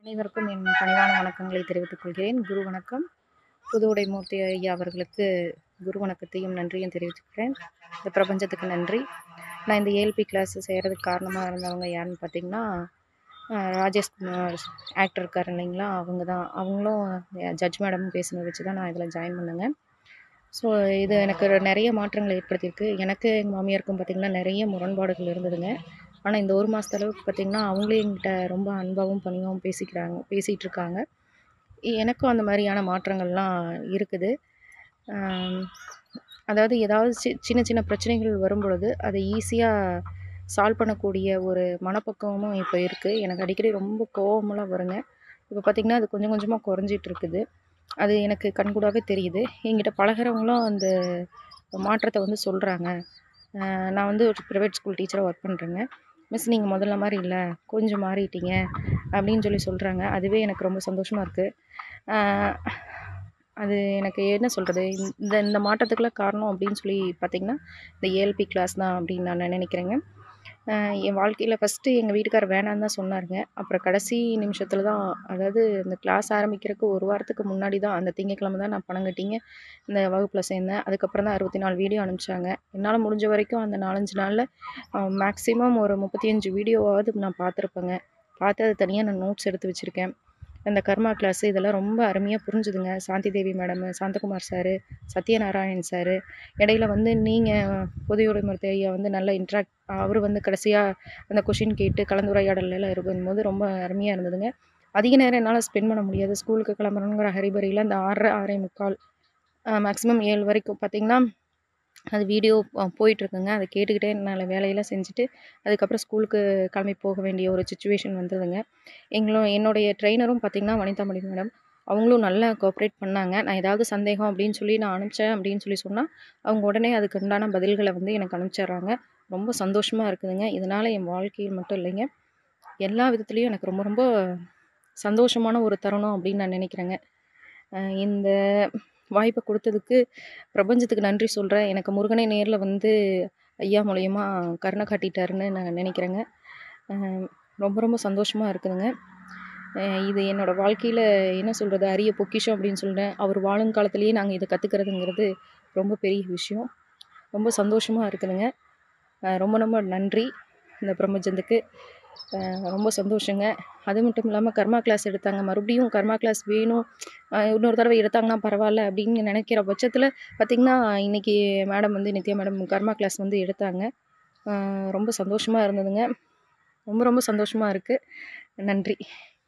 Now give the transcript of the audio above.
அனைவருக்கும் என் பணிவான வணக்கங்களை தெரிவித்துக் கொள்கிறேன். குரு வணக்கம். புதுவுடை மூர்த்தி ஐயா அவர்களுக்கு குரு வணக்கத்தையும் நன்றியும் தெரிவிச்சுக்கிறேன். இந்த பிரபஞ்சத்துக்கு நன்றி. நான் இந்த ஏஎல்பி கிளாஸ் செய்கிறதுக்கு காரணமாக இருந்தவங்க யாருன்னு பார்த்தீங்கன்னா, ராஜேஷ்குமார் ஆக்டர் இருக்கார் இல்லைங்களா, அவங்களும் ஜட்ஜ் மேடம் பேசுனதை வச்சு தான் நான் இதில் ஜாயின் பண்ணேங்க. ஸோ இது எனக்கு நிறைய மாற்றங்களை ஏற்படுத்தியிருக்கு. எனக்கு எங்கள் மாமியாருக்கும் பார்த்திங்கன்னா நிறைய முரண்பாடுகள் இருந்ததுங்க. ஆனால் இந்த 1 மாதத்து அளவுக்கு பார்த்திங்கன்னா அவங்களே என்கிட்ட ரொம்ப அன்பாகவும் பணிவாகவும் பேசிகிட்டு இருக்காங்க. எனக்கும் அந்த மாதிரியான மாற்றங்கள்லாம் இருக்குது. அதாவது ஏதாவது சின்ன சின்ன பிரச்சனைகள் வரும்பொழுது அதை ஈஸியாக சால்வ் பண்ணக்கூடிய ஒரு மனப்பக்குவமும் இப்போ இருக்குது. எனக்கு அடிக்கடி ரொம்ப கோவமெல்லாம் வருங்க. இப்போ பார்த்திங்கன்னா அது கொஞ்சம் கொஞ்சமாக குறைஞ்சிட்டு இருக்குது. அது எனக்கு கண்கூடாவே தெரியுது. என்கிட்ட பழகுறவங்களும் அந்த மாற்றத்தை வந்து சொல்கிறாங்க. நான் வந்து ஒரு ப்ரைவேட் ஸ்கூல் டீச்சராக ஒர்க் பண்ணுறேங்க. மிஸ் நீங்கள் முதல்ல மாதிரி இல்லை, கொஞ்சம் மாறிட்டீங்க அப்படின்னு சொல்கிறாங்க. அதுவே எனக்கு ரொம்ப சந்தோஷமாக இருக்குது. அது எனக்கு என்ன சொல்கிறது, இந்த மாற்றத்துக்குலாம் காரணம் அப்படின்னு பார்த்திங்கன்னா இந்த ஏஎல்பி கிளாஸ் தான் அப்படின்னு நான் நினைக்கிறேங்க. என் வாழ்க்கையில் ஃபஸ்ட்டு எங்கள் வீட்டுக்காரர் வேணான்னு தான் சொன்னாருங்க. அப்புறம் கடைசி நிமிஷத்தில் தான், அதாவது இந்த கிளாஸ் ஆரம்பிக்கிறதுக்கு 1 வாரத்துக்கு முன்னாடி தான், அந்த திங்கட்கிழமை தான் நான் பணம் கட்டிங்க இந்த வகுப்பில் சேர்ந்தேன். அதுக்கப்புறம் தான் 64 வீடியோ அனுப்பிச்சாங்க. என்னால் முடிஞ்ச வரைக்கும் அந்த 4, 5 நாளில் மேக்ஸிமம் ஒரு 35 வீடியோவாவது நான் பார்த்துருப்பேங்க. பார்த்து அது தனியாக நான் நோட்ஸ் எடுத்து வச்சுருக்கேன். அந்த கர்மா கிளாஸு இதெல்லாம் ரொம்ப அருமையாக புரிஞ்சுதுங்க. Shanthi Devi madam, Santhakumar sir, Sathyanarayan sir, இடையில வந்து நீங்கள் புதுவுடை மூர்த்தி ஐயா வந்து நல்லா அவர் வந்து கடைசியாக அந்த கொஷின் கேட்டு கலந்துரையாடலாம் இருக்கும்போது ரொம்ப அருமையாக இருந்ததுங்க. அதிக நேரம் என்னால் ஸ்பெண்ட் பண்ண முடியாது. ஸ்கூலுக்கு கிளம்பணுங்கிற ஹரிபரியில் அந்த 6:30, 6:45 மேக்ஸிமம் 7 வரைக்கும் பார்த்திங்கன்னா அது வீடியோ போயிட்டுருக்குங்க. அதை கேட்டுக்கிட்டே என்னால் வேலையெல்லாம் செஞ்சுட்டு அதுக்கப்புறம் ஸ்கூலுக்கு கிளம்பி போக வேண்டிய ஒரு சிச்சுவேஷன் வந்ததுங்க. என்னுடைய ட்ரெயினரும் பார்த்திங்கன்னா வனிதாமணி மேடம், அவங்களும் நல்லா கோஆப்ரேட் பண்ணாங்க. நான் ஏதாவது சந்தேகம் அப்படின்னு நான் அனுப்பிச்சேன் அப்படின்னு சொன்னால் அவங்க உடனே அதுக்கு உண்டான பதில்களை வந்து எனக்கு அனுப்பிச்சிட்றாங்க. ரொம்ப சந்தோஷமாக இருக்குதுங்க. இதனால் என் வாழ்க்கையில் மட்டும் இல்லைங்க, எல்லா விதத்துலேயும் எனக்கு ரொம்ப ரொம்ப சந்தோஷமான ஒரு தருணம் அப்படின்னு நான் நினைக்கிறேங்க. இந்த வாய்ப்பை கொடுத்ததுக்கு பிரபஞ்சத்துக்கு நன்றி சொல்கிறேன். எனக்கு முருகனே நேரில் வந்து ஐயா மூலியமா கருணை காட்டிட்டாருன்னு நான் நினைக்கிறேங்க. ரொம்ப ரொம்ப சந்தோஷமாக இருக்குதுங்க. இது என்னோடய வாழ்க்கையில் என்ன சொல்கிறது, அரிய பொக்கிஷம் அப்படின்னு சொல்கிறேன். அவர் வாழும் காலத்திலேயே நாங்கள் இதை கற்றுக்கிறதுங்கிறது ரொம்ப பெரிய விஷயம். ரொம்ப சந்தோஷமாக இருக்குதுங்க. ரொம்ப ரொம்ப நன்றி இந்த பிரபஞ்சத்துக்கு. ரொம்ப சந்தோஷங்க. அது மட்டும் இல்லாமல் கர்மா கிளாஸ் எடுத்தாங்க. மறுபடியும் கர்மா கிளாஸ் வேணும், இன்னொரு தடவை எடுத்தாங்கன்னா பரவாயில்ல அப்படின்னு நினைக்கிற பட்சத்தில் பார்த்திங்கன்னா, இன்றைக்கி மேடம் வந்து நித்யா மேடம் கர்மா கிளாஸ் வந்து எடுத்தாங்க. ரொம்ப சந்தோஷமாக இருந்ததுங்க. ரொம்ப ரொம்ப சந்தோஷமாக இருக்குது. நன்றி.